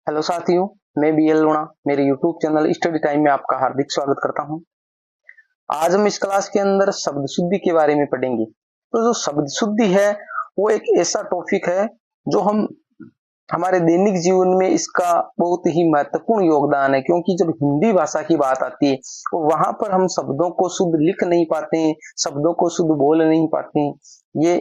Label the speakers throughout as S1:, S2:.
S1: Hello साथियों, मैं BL लूणा मेरे यूट्यूब चैनल स्टडी टाइम में आपका हार्दिक स्वागत करता हूं। आज हम इस क्लास के अंदर शब्द शुद्धि के बारे में पढ़ेंगे। तो जो शब्द शुद्धि है वो एक ऐसा टॉपिक है जो हम हमारे दैनिक जीवन में इसका बहुत ही महत्वपूर्ण योगदान है, क्योंकि जब हिंदी भाषा की बात आती है तो वहां पर हम शब्दों को शुद्ध लिख नहीं पाते हैं, शब्दों को शुद्ध बोल नहीं पाते हैं। ये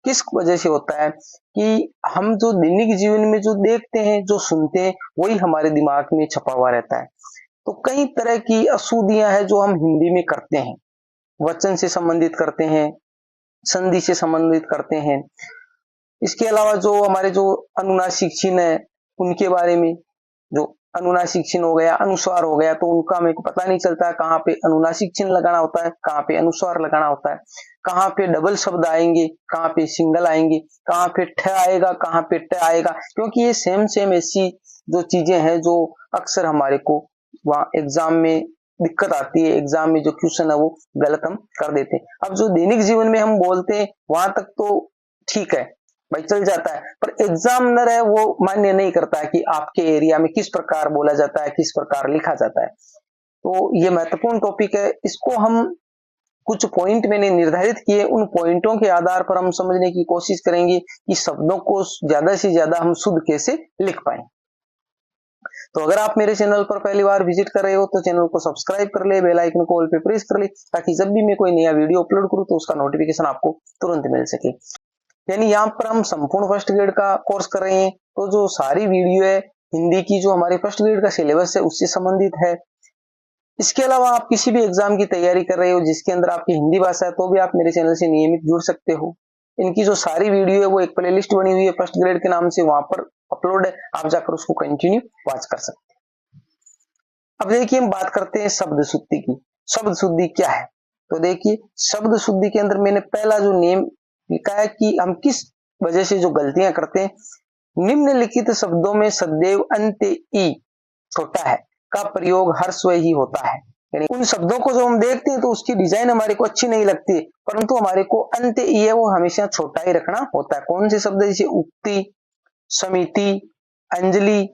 S1: किस वजह से होता है कि हम जो दैनिक जीवन में जो देखते हैं, जो सुनते हैं, वही हमारे दिमाग में छपा हुआ रहता है। तो कई तरह की अशुद्धियां हैं जो हम हिंदी में करते हैं, वचन से संबंधित करते हैं, संधि से संबंधित करते हैं। इसके अलावा जो हमारे जो अनुनासिक चिन्ह है उनके बारे में, जो अनुनासिक चिन्ह हो गया, अनुस्वार हो गया, तो उनका मेरे को पता नहीं चलता है कहाँ पे अनुनासिक चिन्ह लगाना होता है, कहाँ पे अनुस्वार लगाना होता है, कहाँ पे डबल शब्द आएंगे, कहाँ पे सिंगल आएंगे, कहाँ पे ठ आएगा, कहाँ पे ट आएगा, क्योंकि ये सेम ऐसी जो चीजें हैं जो अक्सर हमारे को वहाँ एग्जाम में दिक्कत आती है। एग्जाम में जो क्वेश्चन है वो गलत हम कर देते हैं। अब जो दैनिक जीवन में हम बोलते हैं वहां तक तो ठीक है भाई, चल जाता है, पर एग्जामिनर है वो मान्य नहीं करता है कि आपके एरिया में किस प्रकार बोला जाता है, किस प्रकार लिखा जाता है। तो ये महत्वपूर्ण टॉपिक है। इसको हम कुछ पॉइंट मैंने निर्धारित किए, उन पॉइंटों के आधार पर हम समझने की कोशिश करेंगे कि शब्दों को ज्यादा से ज्यादा हम शुद्ध कैसे लिख पाए। तो अगर आप मेरे चैनल पर पहली बार विजिट कर रहे हो तो चैनल को सब्सक्राइब कर ले, बेल आइकन को ऑल पे प्रेस कर ले, ताकि जब भी मैं कोई नया वीडियो अपलोड करूं तो उसका नोटिफिकेशन आपको तुरंत मिल सके। यानी यहाँ पर हम संपूर्ण फर्स्ट ग्रेड का कोर्स कर रहे हैं, तो जो सारी वीडियो है हिंदी की जो हमारे फर्स्ट ग्रेड का सिलेबस है उससे संबंधित है। इसके अलावा आप किसी भी एग्जाम की तैयारी कर रहे हो जिसके अंदर आपकी हिंदी भाषा है, तो भी आप मेरे चैनल से नियमित जुड़ सकते हो। इनकी जो सारी वीडियो है वो एक प्लेलिस्ट बनी हुई है फर्स्ट ग्रेड के नाम से, वहां पर अपलोड है, आप जाकर उसको कंटिन्यू वॉच कर सकते हैं। अब देखिए हम बात करते हैं शब्द शुद्धि की। शब्द शुद्धि क्या है? तो देखिए शब्द शुद्धि के अंदर मैंने पहला जो नेम लिखा है कि हम किस वजह से जो गलतियां करते हैं। निम्नलिखित शब्दों में सदैव अंत्य ई छोटा है का प्रयोग हर स्वय ही होता है। यानी उन शब्दों को जो हम देखते हैं तो उसकी डिजाइन हमारे को अच्छी नहीं लगती, परंतु हमारे को अंत्य ई है वो हमेशा छोटा ही रखना होता है। कौन से शब्द? जैसे उक्ति, समिति, अंजलि,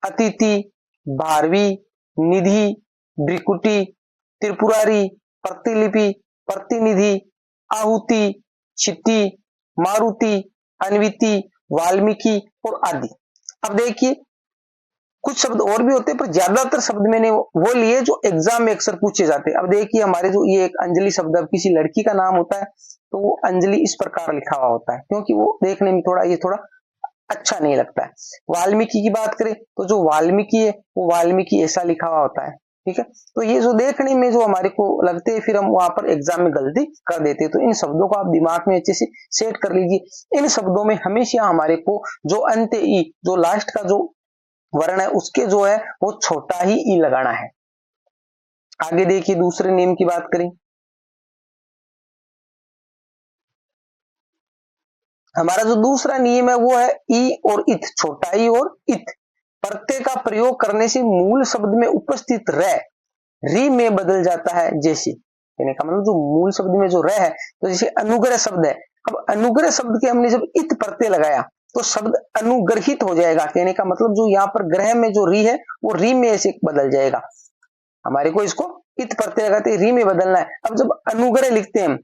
S1: अतिथि, भारवी, निधि, भ्रिकुटी, त्रिपुरारी, प्रतिलिपि, प्रतिनिधि, आहुति, क्षिति, मारुति, अन्विति, वाल्मीकि और आदि। अब देखिए कुछ शब्द और भी होते हैं, पर ज्यादातर शब्द मैंने वो लिए जो एग्जाम में अक्सर पूछे जाते हैं। अब देखिए हमारे जो ये एक अंजलि शब्द, अब किसी लड़की का नाम होता है तो वो अंजलि इस प्रकार लिखा हुआ होता है, क्योंकि वो देखने में थोड़ा अच्छा नहीं लगता है। वाल्मीकि की बात करें तो जो वाल्मीकि है वो वाल्मीकि ऐसा लिखा हुआ होता है, ठीक है। तो ये जो देखने में जो हमारे को लगते हैं, फिर हम वहां पर एग्जाम में गलती कर देते हैं। तो इन शब्दों को आप दिमाग में अच्छे से सेट कर लीजिए। इन शब्दों में हमेशा हमारे को जो अंत्य ई, जो लास्ट का जो वर्ण है उसके जो है वो छोटा ही ई लगाना है। आगे देखिए दूसरे नियम की बात करें। हमारा जो दूसरा नियम है वो है ई और इथ, छोटा ई और इथ। प्रत्यय का प्रयोग करने से मूल शब्द में उपस्थित रे री में बदल जाता है। जैसे कहने का मतलब जो मूल शब्द में जो रे है, तो जैसे अनुग्रह शब्द है, अब अनुग्रह शब्द के हमने जब इत प्रत्यय लगाया तो शब्द अनुग्रहित हो जाएगा। कहने का मतलब जो यहाँ पर ग्रह में जो री है वो री में ऐसे बदल जाएगा। हमारे को इसको इत प्रत्यय लगाते री में बदलना है। अब जब अनुग्रह लिखते हैं,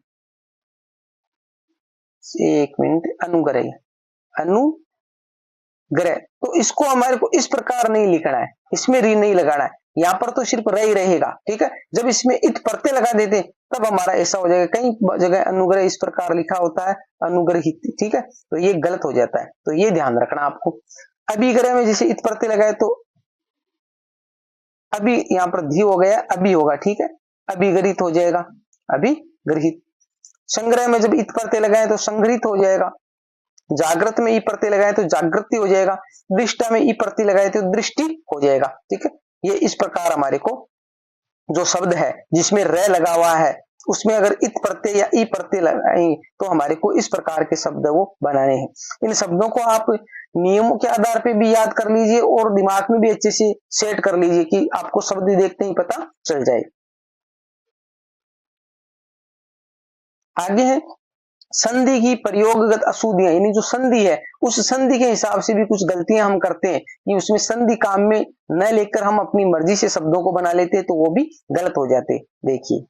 S1: एक मिनट, अनुग्रह अनुग्रह, तो इसको हमारे को इस प्रकार नहीं लिखना है, इसमें री नहीं लगाना है, यहाँ पर तो सिर्फ रह ही रहेगा, ठीक है। जब इसमें इत प्रत्यय लगा देते तब हमारा ऐसा हो जाएगा। कई जगह अनुग्रह इस प्रकार लिखा होता है अनुग्रहित, ठीक है, तो ये गलत हो जाता है, तो ये ध्यान रखना आपको। अभिग्रह में जैसे इत प्रत्यय लगाए तो अभी यहाँ पर धी हो गया, अभी होगा, ठीक है, अभिगृहित हो जाएगा, अभिगृहित। संग्रह में जब इत प्रत्यय लगाए तो संग्रहित हो जाएगा। जागृत में ई प्रत्यय लगाए तो जागृति हो जाएगा। दृष्टा में ई प्रत्यय लगाए तो दृष्टि हो जाएगा, ठीक है। ये इस प्रकार हमारे को जो शब्द है जिसमें र लगा हुआ है उसमें अगर इत प्रत्यय या ई प्रत्यय लगाएंगे तो हमारे को इस प्रकार के शब्द वो बनाने हैं। इन शब्दों को आप नियमों के आधार पे भी याद कर लीजिए और दिमाग में भी अच्छे से सेट कर लीजिए कि आपको शब्द देखते ही पता चल जाए। आगे है संधि की प्रयोगगत अशुद्धियां, यानी जो संधि है उस संधि के हिसाब से भी कुछ गलतियां हम करते हैं कि उसमें संधि काम में न लेकर हम अपनी मर्जी से शब्दों को बना लेते हैं, तो वो भी गलत हो जाते। देखिए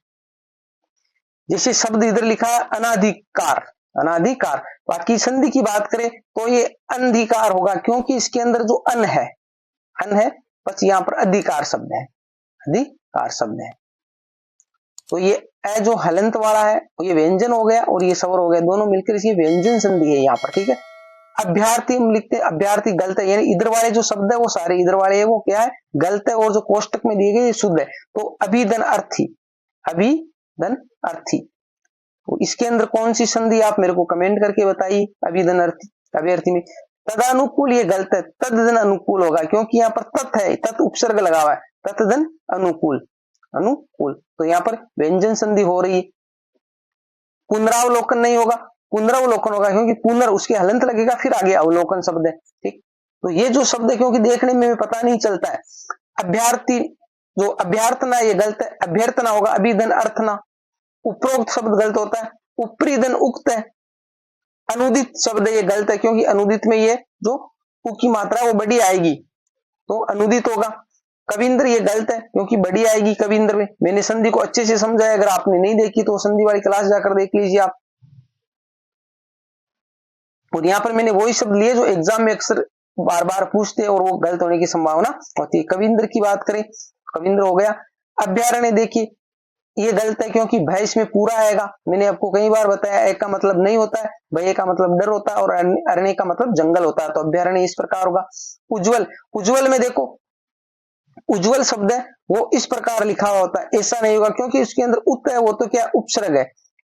S1: जैसे शब्द इधर लिखा है अनाधिकार, अनाधिकार, बाकी संधि की बात करें तो ये अनधिकार होगा, क्योंकि इसके अंदर जो अन है बस यहां पर अधिकार शब्द है, अधिकार शब्द है। तो ये ए जो हलंत वाला है ये व्यंजन हो गया और ये स्वर हो गया, दोनों मिलकर इसकी व्यंजन संधि है यहाँ पर, ठीक है। अभ्यार्थी हम लिखते हैं, अभ्यार्थी गलत है, यानी इधर वाले जो शब्द है वो सारे इधर वाले है वो क्या है, गलत है, और जो कोष्टक में दिए गए शुद्ध है। तो अभिधन अर्थी, अभिधन अर्थी, तो इसके अंदर कौन सी संधि आप मेरे को कमेंट करके बताइए। अभिधन अर्थी, अभ्यर्थी में तदानुकूल ये गलत है, तदधन अनुकूल होगा, क्योंकि यहाँ पर तत् है, तत् उपसर्ग लगा हुआ है, तत्धन अनुकूल, अनुकूल, तो यहाँ पर व्यंजन संधि हो रही है। पुनरावलोकन नहीं होगा, पुनरावलोकन होगा, क्योंकि पुनर उसके हलंत लगेगा फिर आगे अवलोकन शब्द है, ठीक। तो ये जो शब्द है क्योंकि देखने में पता नहीं चलता है। अभ्यर्थी जो अभ्यर्थना ये गलत है, अभ्यर्थना होगा, अभिधन अर्थना, उपरोक्त शब्द गलत होता है, उपरिधन उक्त है। अनुदित शब्द ये गलत है, क्योंकि अनुदित में ये जो उ की मात्रा वो बड़ी आएगी, तो अनुदित होगा। कविंद्र ये गलत है, क्योंकि बड़ी आएगी कविंद्र में। मैंने संधि को अच्छे से समझाया, अगर आपने नहीं देखी तो संधि वाली क्लास जाकर देख लीजिए आप। और यहाँ पर मैंने वही शब्द लिए जो एग्जाम में अक्सर बार बार पूछते हैं और वो गलत होने की संभावना होती है। कविंद्र की बात करें, कविंद्र हो गया। अभ्यारण्य देखिए ये गलत है, क्योंकि भय इसमें पूरा आएगा। मैंने आपको कई बार बताया एक का मतलब नहीं होता है, भय का मतलब डर होता है, और अरण्य का मतलब जंगल होता है, तो अभ्यारण्य इस प्रकार होगा। उज्जवल, उज्जवल में देखो उज्जवल शब्द है वो इस प्रकार लिखा हुआ होता है, ऐसा नहीं होगा, क्योंकि उसके अंदर उत है, वो तो क्या उपसर्ग है,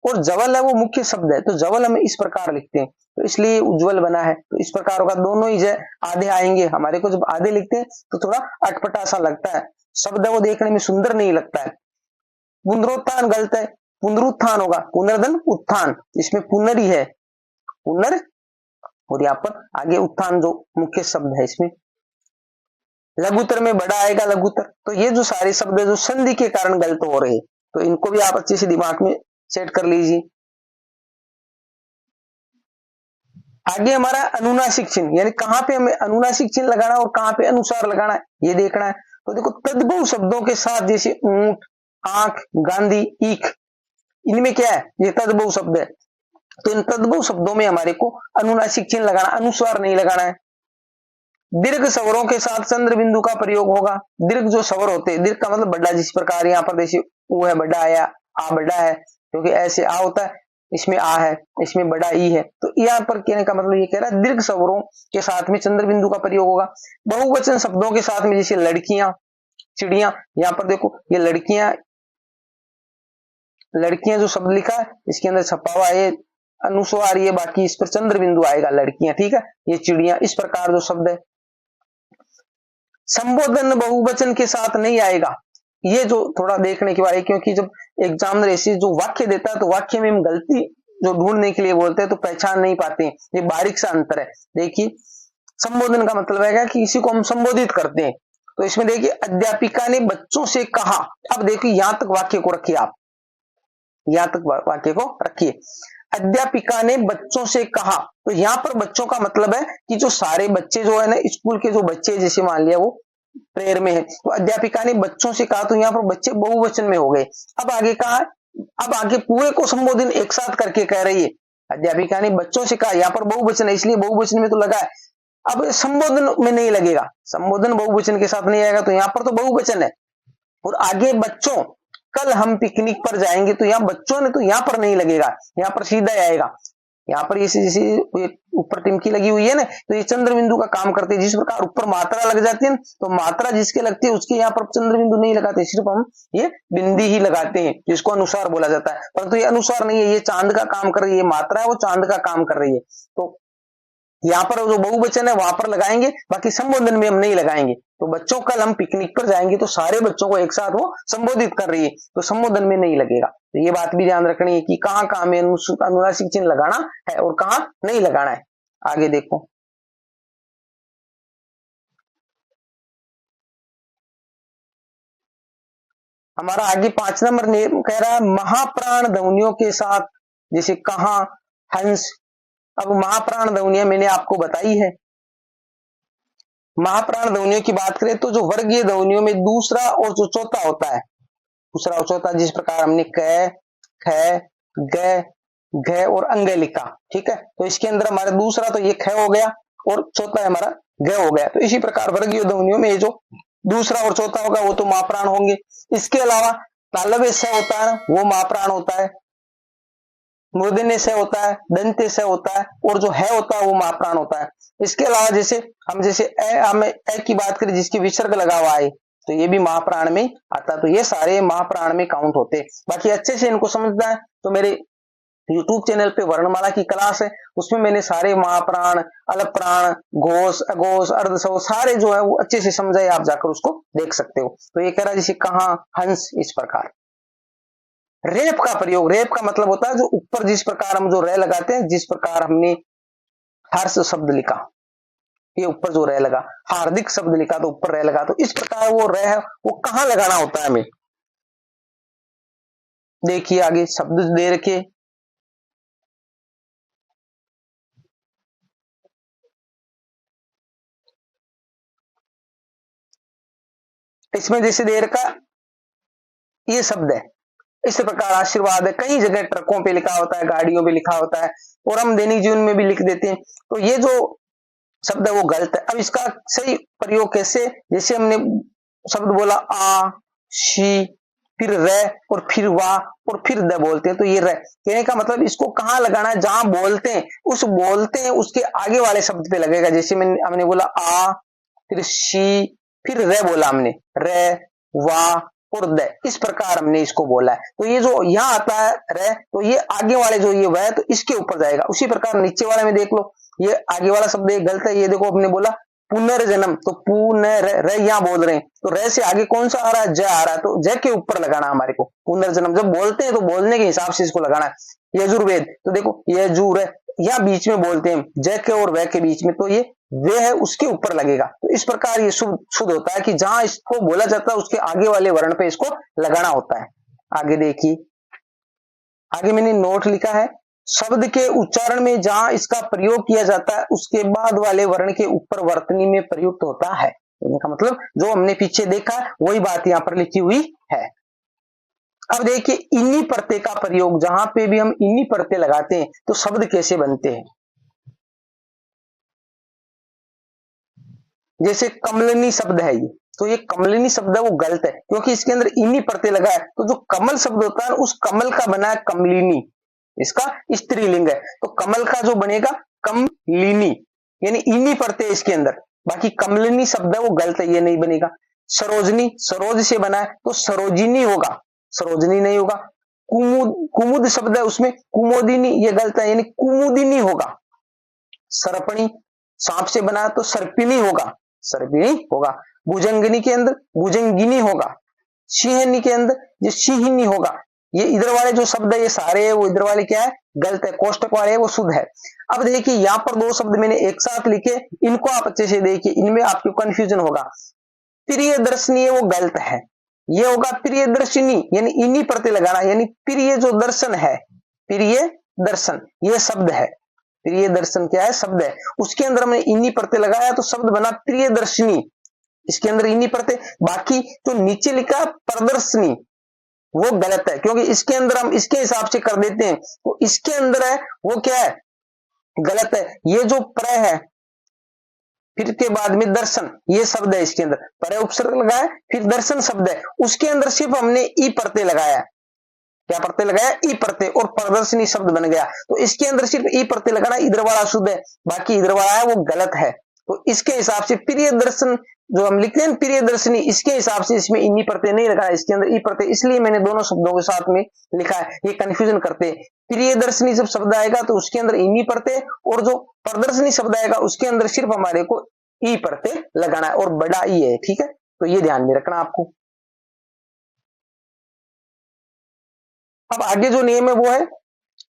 S1: और जवल है वो मुख्य शब्द है, तो जवल हम इस प्रकार लिखते हैं, तो इसलिए उज्जवल बना है। तो इस प्रकार होगा, दोनों ही आधे आएंगे। हमारे को जब आधे लिखते हैं तो थोड़ा अटपटा सा लगता है, शब्द है वो देखने में सुंदर नहीं लगता है। पुनरुत्थान गलत है, पुनरुत्थान होगा, पुनर्धन उत्थान, इसमें पुनर ही है, पुनर, और यहाँ पर आगे उत्थान जो मुख्य शब्द है इसमें। लघुतर में बड़ा आएगा, लघुतर। तो ये जो सारे शब्द है जो संधि के कारण गलत हो रहे हैं, तो इनको भी आप अच्छे से दिमाग में सेट कर लीजिए। आगे हमारा अनुनासिक चिन्ह, यानी कहां पे हमें अनुनासिक चिन्ह लगाना है और कहां पे अनुसार लगाना है ये देखना है। तो देखो तद्भव शब्दों के साथ, जैसे ऊंट, आंख, गांधी, ईख, इनमें क्या है, ये तद्भव शब्द है, तो इन तद्भव शब्दों में हमारे को अनुनासिक चिन्ह लगाना, अनुस्वार नहीं लगाना है। दीर्घ स्वरों के साथ चंद्र बिंदु का प्रयोग होगा। दीर्घ जो स्वर होते हैं, दीर्घ का मतलब बड़ा, जिस प्रकार यहाँ पर जैसे ऊ है बड़ा आया, आ बड़ा है, क्योंकि ऐसे आ होता है, इसमें आ है, इसमें बड़ा ई है, तो यहाँ पर कहने का मतलब ये कह रहा है दीर्घ स्वरों के साथ में चंद्र बिंदु का प्रयोग होगा। बहुवचन शब्दों के साथ में, जैसे लड़कियां, चिड़िया, यहाँ पर देखो ये लड़कियां, लड़कियां जो शब्द लिखा है इसके अंदर छपा हुआ है अनुस्वार, ये बाकी इस पर चंद्र बिंदु आएगा, लड़कियां, ठीक है। ये चिड़िया, इस प्रकार जो शब्द है। संबोधन बहुवचन के साथ नहीं आएगा, ये जो थोड़ा देखने की बात है, क्योंकि जब एग्जामिनर ऐसे जो वाक्य देता है तो वाक्य में हम गलती जो ढूंढने के लिए बोलते हैं तो पहचान नहीं पाते हैं, ये बारीक सा अंतर है। देखिए संबोधन का मतलब है कि किसी को हम संबोधित करते हैं, तो इसमें देखिए अध्यापिका ने बच्चों से कहा, अब देखिए यहां तक वाक्य को रखिए, आप यहां तक वाक्य को रखिए, अध्यापिका ने बच्चों से कहा, तो यहां पर बच्चों का मतलब है कि जो सारे बच्चे जो है ना, स्कूल के जो बच्चे, जैसे मान लिया वो प्रेयर में है, तो अध्यापिका ने बच्चों से कहा, तो यहाँ पर बच्चे बहुवचन में हो गए। अब आगे कहा, अब आगे पूरे को संबोधन एक साथ करके कह रही है, अध्यापिका ने बच्चों से कहा, यहाँ पर बहुवचन है इसलिए बहुवचन में तो लगा है। अब संबोधन में नहीं लगेगा, संबोधन बहुवचन के साथ नहीं आएगा, तो यहाँ पर तो बहुवचन है, और आगे बच्चों, कल हम पिकनिक पर जाएंगे, तो यहाँ बच्चों ने तो यहाँ पर नहीं लगेगा, यहाँ पर सीधा आएगा। यहाँ पर ये जैसे ऊपर टिमकी लगी हुई है ना, तो ये चंद्र बिंदु का काम करते हैं। जिस प्रकार ऊपर मात्रा लग जाती है, तो मात्रा जिसके लगती है उसके यहाँ पर चंद्र बिंदु नहीं लगाते, सिर्फ हम ये बिंदी ही लगाते हैं, जिसको अनुसार बोला जाता है। परंतु ये अनुसार नहीं है, ये चांद का काम कर रही है, मात्रा है वो चांद का काम कर रही है। तो यहाँ पर जो बहुवचन है वहां पर लगाएंगे, बाकी संबोधन में हम नहीं लगाएंगे। तो बच्चों कल हम पिकनिक पर जाएंगे, तो सारे बच्चों को एक साथ वो संबोधित कर रही है, तो संबोधन में नहीं लगेगा। तो ये बात भी ध्यान रखनी है कि कहाँ कहाँ में अनुनासिक चिन्ह लगाना है और कहाँ नहीं लगाना है। आगे देखो, हमारा आगे 5 नंबर कह रहा है महाप्राण ध्वनियों के साथ, जैसे कहाँ, हंस। अब महाप्राण ध्वनियां मैंने आपको बताई है। महाप्राण ध्वनियों की बात करें तो जो वर्गीय ध्वनियों में दूसरा और जो चौथा होता है, दूसरा और चौथा, जिस प्रकार हमने क, ख, ग, घ और अंग लिखा, ठीक है, तो इसके अंदर हमारा दूसरा तो ये ख हो गया और चौथा हमारा ग हो गया। तो इसी प्रकार वर्गीय ध्वनियों में जो दूसरा और चौथा होगा वो तो महाप्राण होंगे। इसके अलावा तालव्य स होता है, वो महाप्राण होता है, मूर्धन्य स होता है, दंत्य स होता है, और जो है होता है वो महाप्राण होता है। इसके अलावा जैसे हम ए की बात करें जिसकी विसर्ग लगा हुआ है, तो ये भी महाप्राण में आता है। तो ये सारे महाप्राण में काउंट होते हैं। बाकी अच्छे से इनको समझना है तो मेरे YouTube चैनल पे वर्णमाला की क्लास है, उसमें मैंने सारे महाप्राण, अलप्राण, घोष, अघोष, अर्धसव सारे जो है वो अच्छे से समझाए, आप जाकर उसको देख सकते हो। तो ये कह रहा है जैसे कहाँ, हंस, इस प्रकार। रेप का प्रयोग, रेप का मतलब होता है जो ऊपर जिस प्रकार हम जो रे लगाते हैं, जिस प्रकार हमने हर्ष शब्द लिखा, ये ऊपर जो रे लगा, हार्दिक शब्द लिखा तो ऊपर रे लगा, तो इस प्रकार वो रे है वो कहां लगाना होता है हमें। देखिए आगे शब्द दे रखे, इसमें जैसे दे रखा ये शब्द है, इस प्रकार आशीर्वाद है, कई जगह ट्रकों पे लिखा होता है, गाड़ियों पे लिखा होता है, और हम दैनिक जीवन में भी लिख देते हैं। तो ये जो शब्द है वो गलत है। अब इसका सही प्रयोग कैसे, जैसे हमने शब्द बोला आ, शी, फिर रे और फिर वाह और फिर द बोलते हैं, तो ये रे कहने का मतलब इसको कहां लगाना है, जहां बोलते हैं उस बोलते हैं उसके आगे वाले शब्द पे लगेगा। जैसे हमने बोला आ, फिर शी, फिर रे बोला हमने, रे, वाह और द, इस प्रकार हमने इसको बोला है। तो ये जो यहां आता है रे, तो ये आगे वाले जो ये वह, तो इसके ऊपर जाएगा। उसी प्रकार नीचे वाले में देख लो, ये आगे वाला शब्द गलत है। ये देखो हमने बोला पुनर्जन्म, तो पुनर रे यहां बोल रहे हैं, तो रे से आगे कौन सा आ रहा है, ज आ रहा है, तो ज के ऊपर लगाना हमारे को। पुनर्जन्म जब बोलते हैं तो बोलने के हिसाब से इसको लगाना है। यजुर्वेद, तो देखो यजुर है, यहां बीच में बोलते हैं ज के और वह के बीच में, तो ये वे है उसके ऊपर लगेगा। तो इस प्रकार ये शुद्ध होता है कि जहां इसको बोला जाता है उसके आगे वाले वर्ण पे इसको लगाना होता है। आगे देखिए, आगे मैंने नोट लिखा है, शब्द के उच्चारण में जहां इसका प्रयोग किया जाता है उसके बाद वाले वर्ण के ऊपर वर्तनी में प्रयुक्त होता है। का मतलब जो हमने पीछे देखा वही बात यहां पर लिखी हुई है। अब देखिए इन्हीं प्रत्यय का प्रयोग, जहां पे भी हम इन्हीं प्रत्यय लगाते हैं तो शब्द कैसे बनते हैं। जैसे कमलिनी शब्द है ये, तो ये कमलिनी शब्द है वो गलत है, क्योंकि इसके अंदर इन्हीं प्रत्यय लगा है। तो जो कमल शब्द होता है उस कमल का बना है कमलिनी, इसका स्त्रीलिंग है, तो कमल का जो बनेगा कमलिनी, यानी इन्हीं प्रत्यय इसके अंदर। बाकी कमलिनी शब्द है वो गलत है, ये नहीं बनेगा। सरोजनी, सरोज से बना है तो सरोजिनी होगा, सरोजनी नहीं होगा। कुमुद, कुमुद शब्द है उसमें कुमोदिनी, ये गलत है, यानी कुमुदिनी होगा। सर्पणी, सांप से बना है तो सर्पिनी होगा, सर्पिनी होगा। भुजंगिनी के अंदर भुजंगिनी होगा। सिंहनी के अंदर ये सिंहिनी होगा। ये इधर वाले जो शब्द है ये सारे है वो इधर वाले क्या है, गलत है, कोष्टक वाले है वो शुद्ध है। अब देखिए यहां पर दो शब्द मैंने एक साथ लिखे, इनको आप अच्छे से देखिए, इनमें आपको कंफ्यूजन होगा। प्रिय दर्शनी वो गलत है, ये होगा प्रिय दर्शिनी, यानी इन्हीं प्रत्यय लगाना, यानी प्रिय जो दर्शन है, प्रिय दर्शन ये शब्द है, प्रिय दर्शन क्या है, शब्द है, उसके अंदर हमने इन्हीं प्रत्यय लगाया तो शब्द बना प्रिय दर्शिनी, इसके अंदर इन्हीं प्रत्यय। बाकी जो नीचे लिखा प्रदर्शनी वो गलत है, क्योंकि इसके अंदर हम इसके हिसाब से कर देते हैं, तो इसके अंदर है वो क्या है, गलत है। ये जो प्र है फिर के बाद में दर्शन ये शब्द है, इसके अंदर पर उपसर्ग लगाया फिर दर्शन शब्द है, उसके अंदर सिर्फ हमने ई प्रत्यय लगाया, क्या प्रत्यय लगाया, ई प्रत्यय, और प्रदर्शनी शब्द बन गया। तो इसके अंदर सिर्फ ई प्रत्यय लगाना, इधर वाला शुद्ध है, बाकी इधर वाला है वो गलत है। तो इसके हिसाब से प्रिय दर्शन जो हम लिखते हैं प्रिय दर्शनी, इसके हिसाब से इसमें इन्हीं प्रत्यय नहीं लगाया, इसके अंदर ई प्रत्यय, इसलिए मैंने दोनों शब्दों के साथ में लिखा है, ये कंफ्यूजन करते हैं। प्रिय दर्शनी जब शब्द आएगा तो उसके अंदर इन्हीं प्रत्यय, और जो प्रदर्शनी शब्द आएगा उसके अंदर सिर्फ हमारे को ई प्रत्यय लगाना है, और बड़ा ई है, ठीक है, तो ये ध्यान में रखना आपको। अब आगे जो नियम है वो है,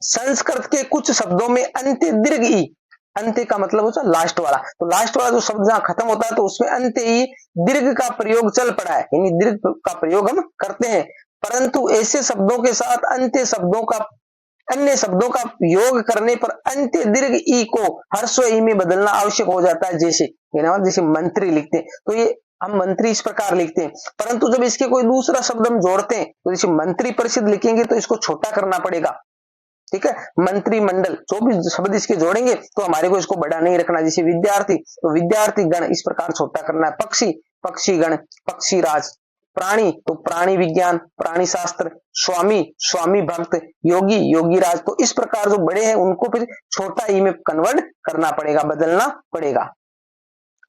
S1: संस्कृत के कुछ शब्दों में अंत्य दीर्घ ई, अंत्य का मतलब होता है लास्ट वाला, तो लास्ट वाला जो शब्द जहां खत्म होता है तो उसमें अंत्य ई दीर्घ का प्रयोग चल पड़ा है, यानी दीर्घ का प्रयोग हम करते हैं। परंतु ऐसे शब्दों के साथ अंत्य शब्दों का अन्य शब्दों का योग करने पर अंत्य दीर्घ ई को ह्रस्व ई में बदलना आवश्यक हो जाता है। जैसे मंत्री लिखते हैं तो ये हम मंत्री इस प्रकार लिखते हैं, परंतु जब इसके कोई दूसरा शब्द हम जोड़ते हैं तो जैसे मंत्री परिषद लिखेंगे तो इसको छोटा करना पड़ेगा। ठीक है, मंत्रिमंडल, जो भी शब्द इसके जोड़ेंगे तो हमारे को इसको बड़ा नहीं रखना। जैसे विद्यार्थी तो विद्यार्थी गण इस प्रकार छोटा करना है। पक्षी, पक्षी गण, पक्षी राज। प्राणी तो प्राणी विज्ञान, प्राणी शास्त्र। स्वामी, स्वामी भक्त। योगी, योगी राज। तो इस प्रकार जो बड़े हैं उनको फिर छोटा ई में कन्वर्ट करना पड़ेगा, बदलना पड़ेगा।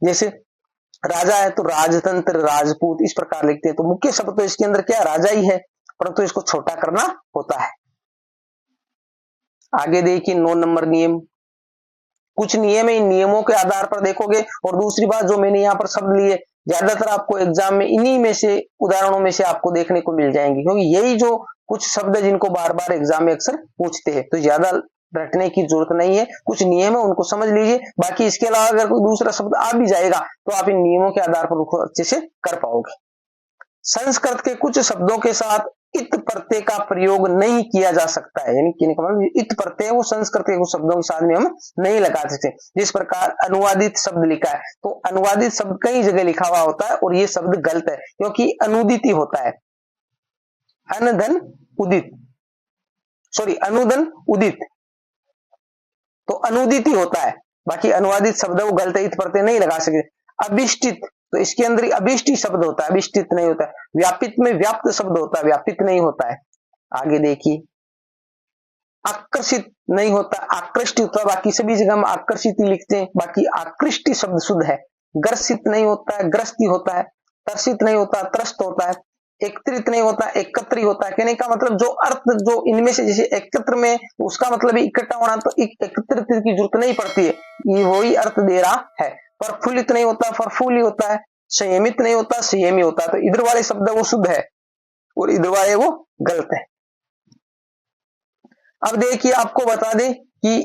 S1: जैसे राजा है तो राजतंत्र, राजपूत इस प्रकार लिखते हैं। तो मुख्य शब्द तो इसके अंदर क्या राजा ही है, परंतु इसको छोटा करना होता है। आगे देखिए 9 नंबर नियम। कुछ नियम है, इन नियमों के आधार पर देखोगे। और दूसरी बात जो मैंने यहाँ पर शब्द लिए, ज्यादातर आपको एग्जाम में इन्हीं में से उदाहरणों में से आपको देखने को मिल जाएंगे, क्योंकि यही जो कुछ शब्द है जिनको बार बार एग्जाम में अक्सर पूछते हैं। तो ज्यादा रटने की जरूरत नहीं है, कुछ नियम है उनको समझ लीजिए। बाकी इसके अलावा अगर कोई दूसरा शब्द आ भी जाएगा तो आप इन नियमों के आधार पर उसको अच्छे से कर पाओगे। संस्कृत के कुछ शब्दों के साथ इत प्रत्यय का प्रयोग नहीं किया जा सकता है, यानी कहने का मतलब इत प्रत्यय वो संस्कृत के कुछ शब्दों के साथ में हम नहीं लगा सकते। जिस प्रकार अनुवादित शब्द लिखा है तो अनुवादित शब्द कई जगह लिखा हुआ होता है और ये शब्द गलत है, क्योंकि अनुदित ही होता है। अनधन उदित, सॉरी अनुदन उदित, तो अनुदित ही होता है। बाकी अनुवादित शब्द वो गलत है, इत प्रत्यय नहीं लगा सकते। अभिष्टित तो इसके अंदर अभिष्टि शब्द होता है, अभिष्टित नहीं होता है। व्यापित में व्याप्त शब्द होता है, व्यापित नहीं होता है। आगे देखिए आकर्षित नहीं होता, आकृष्ट होता है। बाकी सभी जगह हम आकर्षित ही लिखते हैं, बाकी आकृष्टि शब्द शुद्ध है। ग्रसित नहीं होता है, ग्रस्ती होता है। तरसित नहीं होता, त्रस्त होता है। एकत्रित नहीं होता, एकत्री होता है। कहने का मतलब जो अर्थ जो इनमें से, जैसे एकत्र में उसका मतलब इकट्ठा होना, तो एकत्रित की जरूरत नहीं पड़ती है, ये वही अर्थ दे रहा है। प्रफुल्लित नहीं होता, प्रफुल्ली होता है। संयमित नहीं होता, संयमी होता है। तो इधर वाले शब्द वो शुद्ध है और इधर वाले वो गलत है। अब देखिए आपको बता दें कि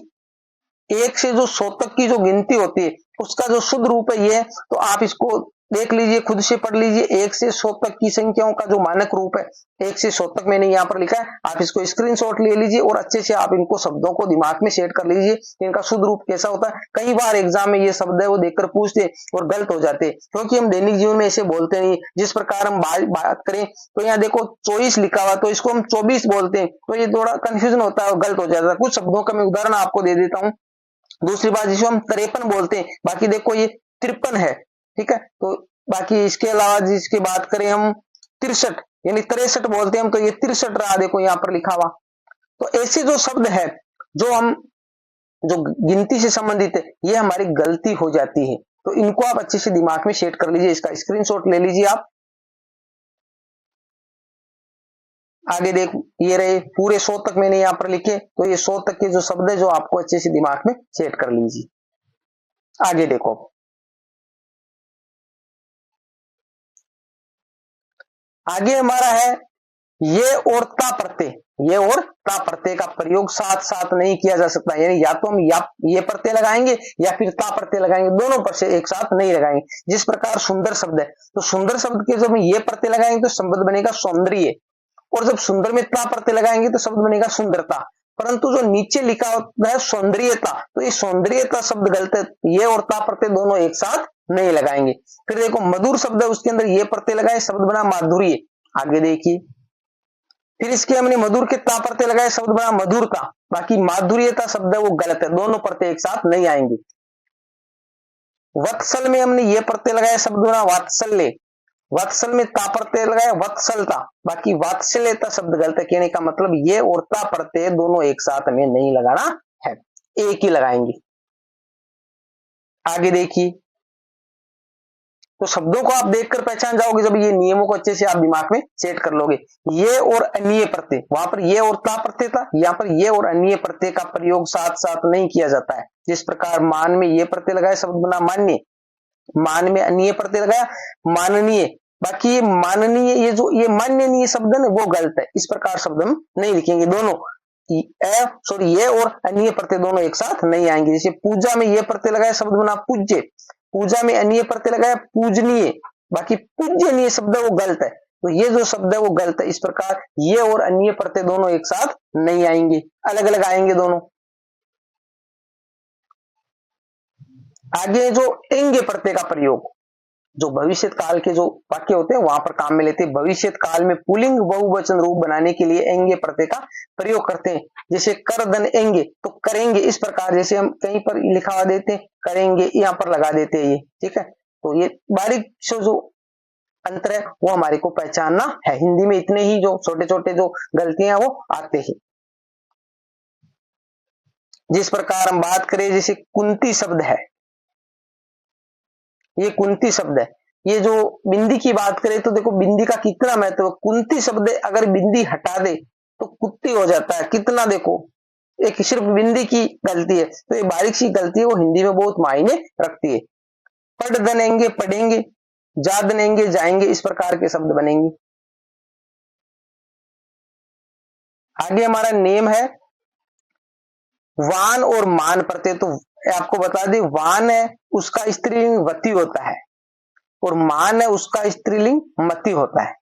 S1: 1 से जो 100 तक की जो गिनती होती है उसका जो शुद्ध रूप है ये, तो आप इसको देख लीजिए, खुद से पढ़ लीजिए। 1 से 100 तक की संख्याओं का जो मानक रूप है 1 से 100 तक मैंने यहाँ पर लिखा है, आप इसको स्क्रीनशॉट ले लीजिए और अच्छे से आप इनको शब्दों को दिमाग में सेट कर लीजिए, इनका शुद्ध रूप कैसा होता है। कई बार एग्जाम में ये शब्द है वो देखकर पूछते और गलत हो जाते, क्योंकि हम दैनिक जीवन में ऐसे बोलते नहीं। जिस प्रकार हम बात करें तो यहाँ देखो 24 लिखा हुआ, तो इसको हम 24 बोलते हैं, तो ये थोड़ा कंफ्यूजन होता है और गलत हो जाता है। कुछ शब्दों का मैं उदाहरण आपको दे देता हूँ। दूसरी बात, जिसको हम 53 बोलते हैं, बाकी देखो ये 53 है, ठीक है। तो बाकी इसके अलावा जिसकी बात करें हम 63 यानी 63 बोलते हैं हम, तो ये 63 रहा, देखो यहाँ पर लिखा हुआ। तो ऐसे जो शब्द है जो हम जो गिनती से संबंधित है, ये हमारी गलती हो जाती है। तो इनको आप अच्छे से दिमाग में सेट कर लीजिए, इसका स्क्रीनशॉट ले लीजिए आप। आगे देख, ये रहे पूरे 100 तक मैंने यहाँ पर लिखे, तो ये 100 तक के जो शब्द है जो आपको अच्छे से दिमाग में सेट कर लीजिए। आगे देखो, आगे हमारा है ये और ता प्रत्यय। ये और ता प्रत्यय का प्रयोग साथ साथ नहीं किया जा सकता, यानी या तो हम ये प्रत्यय लगाएंगे या फिर ता प्रत्यय लगाएंगे, दोनों पर से एक साथ नहीं लगाएंगे। जिस प्रकार सुंदर शब्द है, तो सुंदर शब्द के जब ये प्रत्यय लगाएंगे तो शब्द बनेगा सौंदर्य, और जब सुंदर में ता प्रत्यय लगाएंगे तो शब्द बनेगा सुंदरता। परंतु जो नीचे लिखा होता है सौंदर्यता, तो ये सौंदर्यता शब्द गलत है, ये और ता प्रत्यय दोनों एक साथ नहीं लगाएंगे। फिर देखो मधुर शब्द है, उसके अंदर ये प्रत्यय लगाए, शब्द बना माधुर्य। आगे देखिए, फिर इसके हमने मधुर के ता प्रत्यय लगाए, शब्द बना मधुरता। बाकी माधुर्यता शब्द है वो गलत है, दोनों प्रत्यय एक साथ नहीं आएंगे। वत्सल में हमने ये प्रत्यय लगाया, शब्द बना वात्सल्य। वत्सल में ता प्रत्यय लगाया, वत्सलता। बाकी वात्सल्यता शब्द गलत है, कहने का मतलब ये और ता प्रत्यय दोनों एक साथ हमें नहीं लगाना है, एक ही लगाएंगे। आगे देखिए, तो शब्दों को आप देखकर पहचान जाओगे जब ये नियमों को अच्छे से आप दिमाग में सेट कर लोगे। ये और अन्य प्रत्यय, वहां पर ये और ता प्रत्यय था, यहाँ पर ये और अन्य प्रत्यय का प्रयोग साथ साथ नहीं किया जाता है। जिस प्रकार मान में ये प्रत्यय लगाया, शब्द बना मान्य। मान में अन्य प्रत्यय लगाया, माननीय। बाकी ये माननीय, ये जो ये मान्यनीय शब्द है ना, वो गलत है, इस प्रकार शब्द हम नहीं लिखेंगे। दोनों ये और अन्य प्रत्यय दोनों एक साथ नहीं आएंगे। जैसे पूजा में ये प्रत्यय लगाया, शब्द बना पूज्य। पूजा में अन्य प्रत्यय लगाया, पूजनीय। बाकी पूजनीय शब्द वो गलत है, तो ये जो शब्द है वो गलत है। इस प्रकार ये और अन्य प्रत्यय दोनों एक साथ नहीं आएंगे, अलग अलग आएंगे दोनों। आगे जो एंगे प्रत्यय का प्रयोग, जो भविष्य काल के जो वाक्य होते हैं वहां पर काम में लेते हैं। भविष्य काल में पुल्लिंग बहुवचन रूप बनाने के लिए एंगे प्रत्यय का प्रयोग करते हैं। जैसे कर धन एंगे, तो करेंगे, इस प्रकार जैसे हम कहीं पर लिखा हुआ देते हैं करेंगे, यहां पर लगा देते हैं ये, ठीक है। तो ये बारीक से जो अंतर है वो हमारे को पहचानना है। हिंदी में इतने ही जो छोटे छोटे जो गलतियां वो आते हैं। जिस प्रकार हम बात करें, जैसे कुंती शब्द है, ये कुंती शब्द है, ये जो बिंदी की बात करें तो देखो बिंदी का कितना महत्व है। कुंती शब्द अगर बिंदी हटा दे तो कुत्ती हो जाता है, कितना देखो, एक सिर्फ बिंदी की गलती है, तो ये बारीक सी गलती है वो हिंदी में बहुत मायने रखती है। पढ़ दनेंगे पढ़ेंगे, जा दनेंगे जाएंगे, इस प्रकार के शब्द बनेंगे। आगे हमारा नेम है वान और मान प्रत्यय। तो आपको बता दें, वान है उसका स्त्रीलिंग वती होता है और मान है उसका स्त्रीलिंग मती होता है,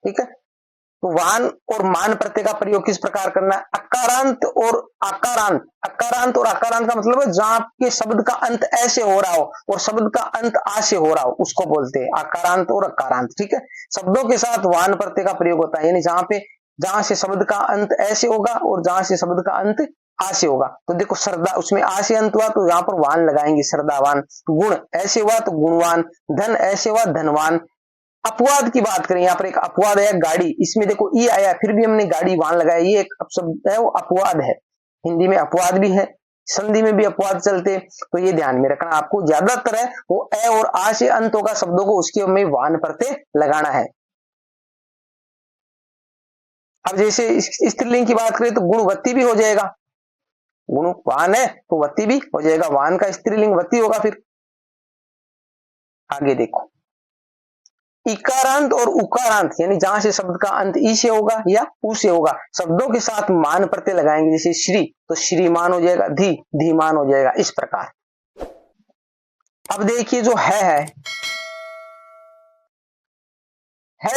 S1: ठीक है। तो वान और मान प्रत्यय का प्रयोग किस प्रकार करना है, अकारांत और आकारांत। अकारांत और आकारांत का मतलब है जहां आपके शब्द का अंत ऐसे हो रहा हो और शब्द का अंत आ से हो रहा हो, उसको बोलते हैं आकारांत और अकारांत, ठीक है। शब्दों के साथ वान प्रत्यय का प्रयोग होता है, यानी जहां से शब्द का अंत ऐसे होगा और जहां से शब्द का अंत आ से होगा। तो देखो श्रद्धा, उसमें आ से अंत हुआ तो यहां पर वान लगाएंगे, श्रद्धावान। गुण ऐसे हुआ तो गुणवान, धन ऐसे हुआ धनवान। अपवाद की बात करें, यहाँ पर एक अपवाद है गाड़ी, इसमें देखो ई आया फिर भी हमने गाड़ी वान लगाया, ये एक शब्द है वो अपवाद है। हिंदी में अपवाद भी है, संधि में भी अपवाद चलते, तो ये ध्यान में रखना आपको। ज्यादातर है वो ए और आ से अंत होगा शब्दों को, उसके में वान प्रत्यय लगाना है। अब जैसे स्त्रीलिंग की बात करें तो गुणवती भी हो जाएगा, गुण वान है तो वती भी हो जाएगा, वान का स्त्रीलिंग वती होगा। फिर आगे देखो, इकारांत और उकारांत, यानी जहां से शब्द का अंत ई से होगा या उ से होगा, शब्दों के साथ मान प्रत्यय लगाएंगे। जैसे श्री तो श्रीमान हो जाएगा, धी धीमान हो जाएगा, इस प्रकार। अब देखिए जो है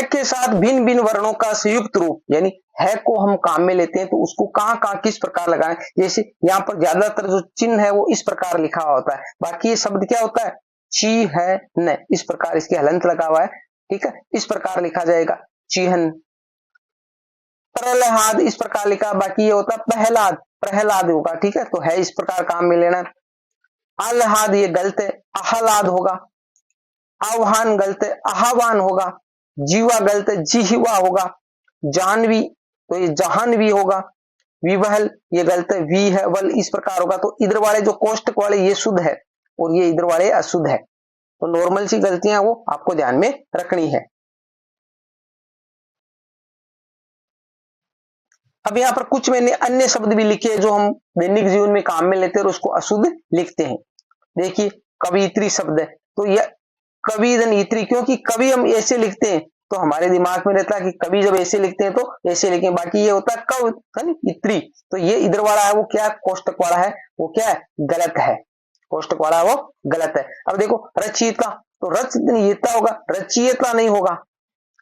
S1: के साथ भिन्न भिन्न वर्णों का संयुक्त रूप, यानी है को हम काम में लेते हैं तो उसको कहां कहां किस प्रकार लगाएं। जैसे यहाँ पर ज्यादातर जो चिन्ह है वो इस प्रकार लिखा हुआ होता है, बाकी ये शब्द क्या होता है, ची है न, इस प्रकार इसके हलंत लगा हुआ है, ठीक है। इस प्रकार लिखा जाएगा चिहन। प्रहलाद इस प्रकार लिखा, बाकी ये होता है प्रहलाद, प्रहलाद होगा, ठीक है। तो है इस प्रकार काम में लेना। आह्लाद ये गलत है, आह्लाद होगा। आह्वान गलत है, आह्वान होगा। जीवा गलत है, जिहवा होगा। जानवी तो ये जहानवी होगा। विवहल ये गलत है, वी है वल, इस प्रकार होगा। तो इधर वाले जो कोष्टक वाले ये शुद्ध है और ये इधर वाले अशुद्ध है, तो नॉर्मल सी गलतियां वो आपको ध्यान में रखनी है। अब यहाँ पर कुछ मैंने अन्य शब्द भी लिखे हैं जो हम दैनिक जीवन में काम में लेते हैं और उसको अशुद्ध लिखते हैं। देखिए कवियत्री शब्द है, तो यह कवि धन इत्री, क्योंकि कवि हम ऐसे लिखते हैं तो हमारे दिमाग में रहता है कि कवि जब ऐसे लिखते हैं तो ऐसे लिखें, बाकी ये होता है कव धन इत्री। तो ये इधर वाला है वो क्या कोष्टक वाला है वो क्या है, गलत है, कोष्टक वाला वो गलत है। अब देखो रचयिता, तो रचयिता होगा, रचयिता नहीं होगा,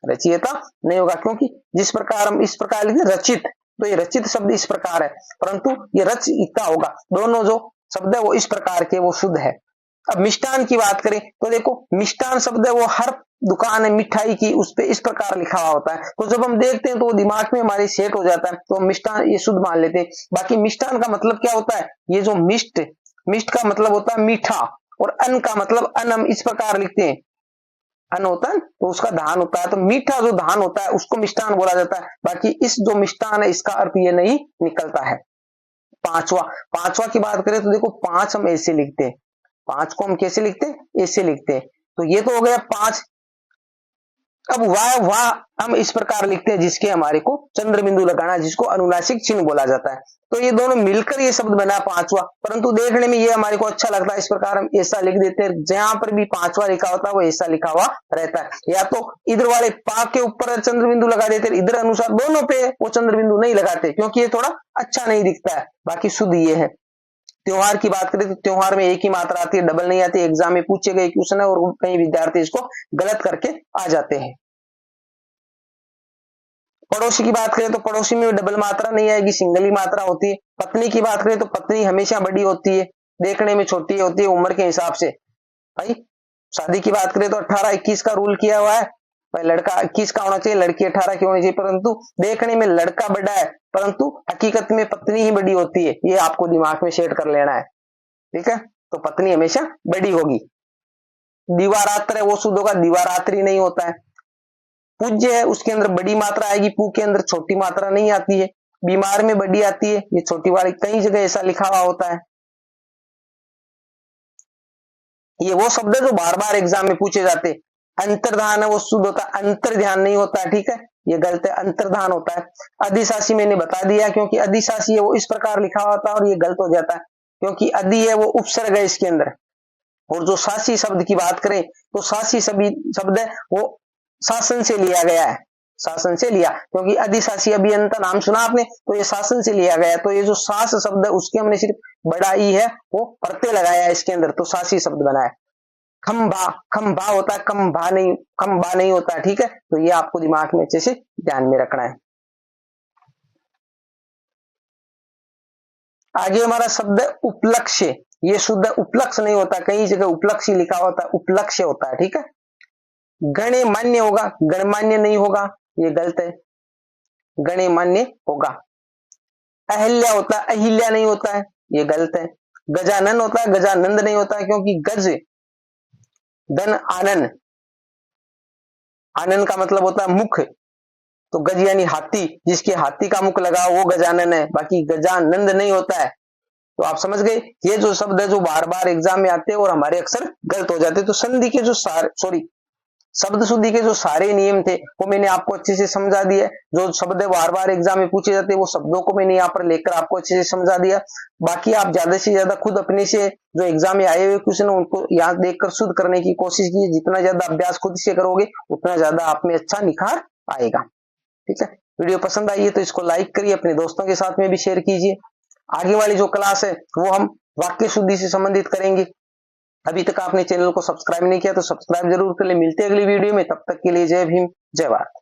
S1: रचयिता नहीं होगा, क्योंकि जिस प्रकार हम इस प्रकार लिखते रचित, तो ये रचित शब्द इस प्रकार है, परंतु ये रचयिता होगा। दोनों जो शब्द है वो इस प्रकार के, वो शुद्ध है। अब मिष्टान की बात करें तो देखो मिष्टान शब्द है वो हर दुकान है मिठाई की, उस पे इस प्रकार लिखा हुआ होता है, तो जब हम देखते हैं तो वो दिमाग में हमारे सेट हो जाता है, तो हम मिष्टान ये शुद्ध मान लेते हैं। बाकी मिष्टान का मतलब क्या होता है, ये जो मिष्ट, मिष्ट का मतलब होता है मीठा, और अन्न का मतलब अन्न हम इस प्रकार लिखते हैं, अन्न होता है तो उसका धान होता है, तो मीठा जो धान होता है उसको मिष्टान बोला जाता है। बाकी इस जो मिष्टान है इसका अर्थ ये नहीं निकलता है। पांचवा की बात करें तो देखो पांच हम ऐसे लिखते हैं, पांच को हम कैसे लिखते हैं, ऐसे लिखते हैं, तो ये तो हो गया पांच। अब वाह हम इस प्रकार लिखते हैं जिसके हमारे को चंद्र बिंदु लगाना, जिसको अनुनासिक चिन्ह बोला जाता है, तो ये दोनों मिलकर ये शब्द बना पांचवा, परंतु देखने में ये हमारे को अच्छा लगता है, इस प्रकार हम ऐसा लिख देते हैं। जहां पर भी पांचवा लिखा होता है वो ऐसा लिखा हुआ रहता है, या तो इधर वाले पा के ऊपर चंद्र बिंदु लगा देते, इधर अनुसार दोनों पे वो चंद्र बिंदु नहीं लगाते, क्योंकि ये थोड़ा अच्छा नहीं दिखता है। बाकी शुद्ध ये है। त्योहार की बात करें तो त्योहार में एक ही मात्रा आती है, डबल नहीं आती। एग्जाम में पूछे गए क्वेश्चन है और कई विद्यार्थी इसको गलत करके आ जाते हैं। पड़ोसी की बात करें तो पड़ोसी में डबल मात्रा नहीं आएगी, सिंगल ही मात्रा होती है। पत्नी की बात करें तो पत्नी हमेशा बड़ी होती है, देखने में छोटी होती है उम्र के हिसाब से। भाई शादी की बात करें तो 18-21 का रूल किया हुआ है, भाई लड़का 21 का होना चाहिए, लड़की 18 की होनी चाहिए, परंतु देखने में लड़का बड़ा है परंतु हकीकत में पत्नी ही बड़ी होती है, ये आपको दिमाग में सेट कर लेना है, ठीक है। तो पत्नी हमेशा बड़ी होगी। दिवारात्र है वो शुद्ध होगा, दिवारात्रि नहीं होता है। पूज्य है उसके अंदर बड़ी मात्रा आएगी, पू के अंदर छोटी मात्रा नहीं आती है। बीमार में बड़ी आती है, ये छोटी वाली कई जगह ऐसा लिखा हुआ होता है। ये वो शब्द है जो बार बार एग्जाम में पूछे जाते। अंतर्धान है वो शुद्ध होता है, अंतर ध्यान नहीं होता है, ठीक है, ये गलत है, अंतर्धान होता है। अधिशासी मैंने बता दिया, क्योंकि अधिशासी है वो इस प्रकार लिखा होता है और ये गलत हो जाता है, क्योंकि अधि है वो उपसर्ग है इसके अंदर। और जो शासी शब्द की बात करें तो शासी शब्द है वो शासन से लिया गया है, शासन से लिया, क्योंकि अधिशासी अभियंता नाम सुना आपने, तो ये शासन से लिया गया। तो ये जो शास शब्द है उसके हमने सिर्फ बड़ा ई है वो प्रत्यय लगाया है इसके अंदर, तो शासी शब्द बना है। खंभा, खंभा होता है, खंभा नहीं होता है, ठीक है। तो ये आपको दिमाग में अच्छे से ध्यान में रखना है। आगे हमारा शब्द है उपलक्ष्य। ये शुद्ध उपलक्ष्य नहीं होता, कई जगह उपलक्ष्य लिखा होता है, उपलक्ष्य होता है, ठीक है। गण्यमान्य होगा, गणमान्य नहीं होगा, ये गलत है, गण्यमान्य होगा। अहिल्या होता है, अहिल्या नहीं होता है, ये गलत है। गजानन होता है, गजानंद नहीं होता है, क्योंकि गज धन आनंद, आनंद का मतलब होता है मुख, तो गज यानी हाथी, जिसके हाथी का मुख लगा वो गजानन है, बाकी गजानंद नहीं होता है। तो आप समझ गए, ये जो शब्द है जो बार बार एग्जाम में आते हैं और हमारे अक्सर गलत हो जाते हैं। तो संधि के जो शब्द शुद्धि के जो सारे नियम थे वो मैंने आपको अच्छे से समझा दिया। जो शब्द बार बार एग्जाम में पूछे जाते हैं वो शब्दों को मैंने यहाँ पर लेकर आपको अच्छे से समझा दिया। बाकी आप ज्यादा से ज्यादा खुद अपने से जो एग्जाम में आए हुए क्वेश्चन उनको यहाँ देखकर शुद्ध करने की कोशिश कीजिए। जितना ज्यादा अभ्यास खुद से करोगे उतना ज्यादा आप में अच्छा निखार आएगा, ठीक है। वीडियो पसंद आई है तो इसको लाइक करिए, अपने दोस्तों के साथ में भी शेयर कीजिए। आगे वाली जो क्लास है वो हम वाक्य शुद्धि से संबंधित करेंगे। अभी तक आपने चैनल को सब्सक्राइब नहीं किया तो सब्सक्राइब जरूर कर ले। मिलते हैं अगली वीडियो में, तब तक के लिए जय भीम, जय भारत।